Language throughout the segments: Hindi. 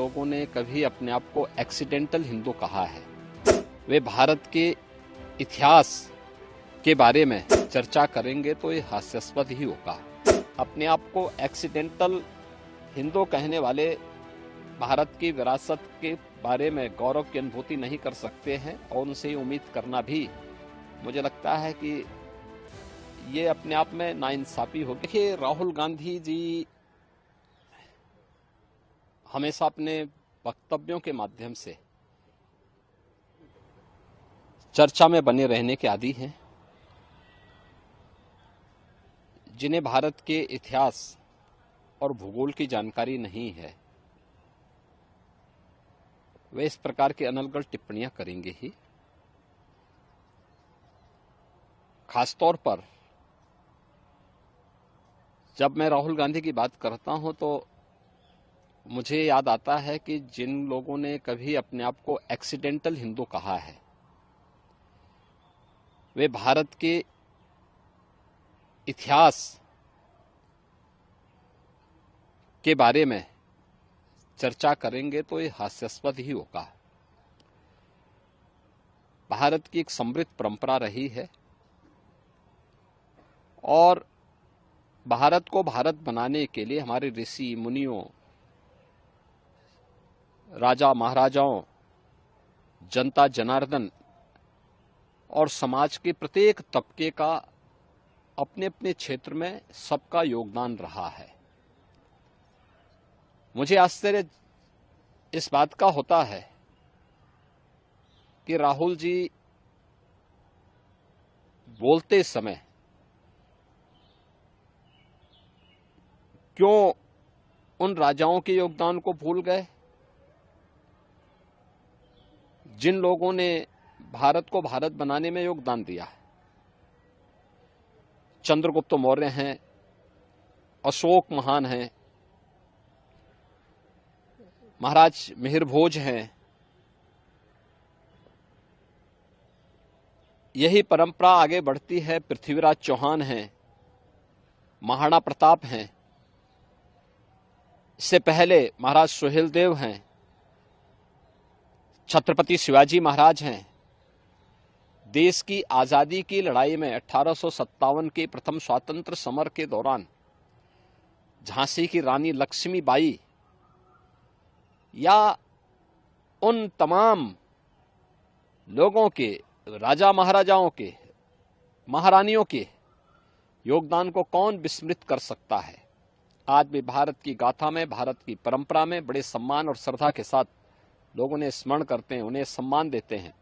लोगों ने कभी अपने आप को एक्सीडेंटल हिंदू कहा है, वे भारत के इतिहास के बारे में चर्चा करेंगे तो ये हास्यास्पद ही होगा। अपने आप को एक्सीडेंटल हिंदू कहने वाले भारत की विरासत के बारे में गौरव की अनुभूति नहीं कर सकते हैं और उनसे उम्मीद करना भी मुझे लगता है कि ये अपने आप में नाइंसाफी होगी। देखिए, राहुल गांधी जी हमेशा अपने वक्तव्यों के माध्यम से चर्चा में बने रहने के आदी हैं। जिन्हें भारत के इतिहास और भूगोल की जानकारी नहीं है, वे इस प्रकार की अनर्गल टिप्पणियां करेंगे ही। खासतौर पर जब मैं राहुल गांधी की बात करता हूं तो मुझे याद आता है कि जिन लोगों ने कभी अपने आप को एक्सीडेंटल हिंदू कहा है, वे भारत के इतिहास के बारे में चर्चा करेंगे तो ये हास्यास्पद ही होगा। भारत की एक समृद्ध परंपरा रही है और भारत को भारत बनाने के लिए हमारे ऋषि मुनियों, राजा महाराजाओं, जनता जनार्दन और समाज के प्रत्येक तबके का अपने अपने क्षेत्र में सबका योगदान रहा है। मुझे आश्चर्य इस बात का होता है कि राहुल जी बोलते समय क्यों उन राजाओं के योगदान को भूल गए जिन लोगों ने भारत को भारत बनाने में योगदान दिया है। चंद्रगुप्त मौर्य हैं, अशोक महान हैं, महाराज मिहिर भोज हैं। यही परंपरा आगे बढ़ती है। पृथ्वीराज चौहान हैं, महाराणा प्रताप हैं, इससे पहले महाराज सुहेलदेव हैं, छत्रपति शिवाजी महाराज हैं। देश की आजादी की लड़ाई में 1857 के प्रथम स्वातंत्र समर के दौरान झांसी की रानी लक्ष्मीबाई या उन तमाम लोगों के, राजा महाराजाओं के, महारानियों के योगदान को कौन विस्मृत कर सकता है। आज भी भारत की गाथा में, भारत की परंपरा में बड़े सम्मान और श्रद्धा के साथ लोग उन्हें स्मरण करते हैं, उन्हें सम्मान देते हैं।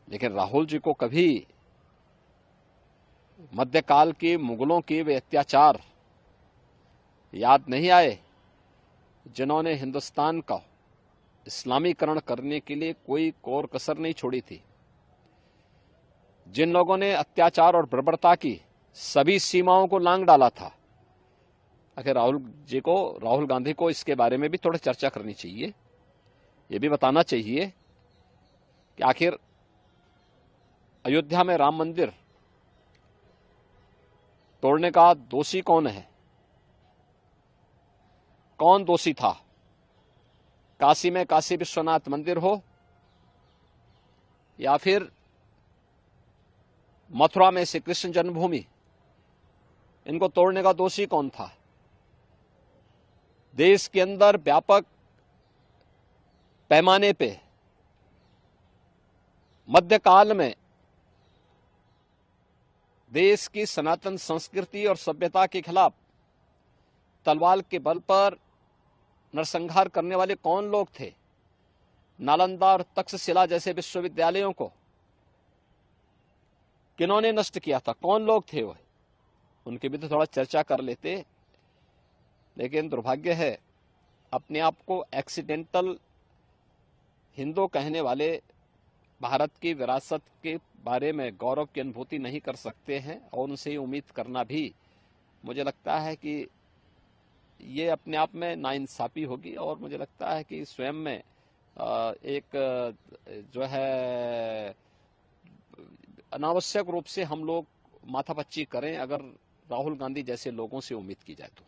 लेकिन राहुल जी को कभी मध्यकाल के मुगलों के वे अत्याचार याद नहीं आए जिन्होंने हिंदुस्तान का इस्लामीकरण करने के लिए कोई कोर कसर नहीं छोड़ी थी। जिन लोगों ने अत्याचार और बर्बरता की सभी सीमाओं को लांघ डाला था। आखिर राहुल गांधी को इसके बारे में भी थोड़ा चर्चा करनी चाहिए। ये भी बताना चाहिए कि आखिर अयोध्या में राम मंदिर तोड़ने का दोषी कौन है, कौन दोषी था। काशी में काशी विश्वनाथ मंदिर हो या फिर मथुरा में श्री कृष्ण जन्मभूमि, इनको तोड़ने का दोषी कौन था। देश के अंदर व्यापक पैमाने पे मध्यकाल में देश की सनातन संस्कृति और सभ्यता के खिलाफ तलवार के बल पर नरसंहार करने वाले कौन लोग थे। नालंदा और तक्षशिला जैसे विश्वविद्यालयों को किन्होंने नष्ट किया था, कौन लोग थे वह, उनकी भी तो थोड़ा चर्चा कर लेते। लेकिन दुर्भाग्य है, अपने आप को एक्सीडेंटल हिंदू कहने वाले भारत की विरासत के बारे में गौरव की अनुभूति नहीं कर सकते हैं और उनसे उम्मीद करना भी मुझे लगता है कि ये अपने आप में नाइंसाफी होगी। और मुझे लगता है कि स्वयं में एक जो है अनावश्यक रूप से हम लोग माथापच्ची करें अगर राहुल गांधी जैसे लोगों से उम्मीद की जाए तो।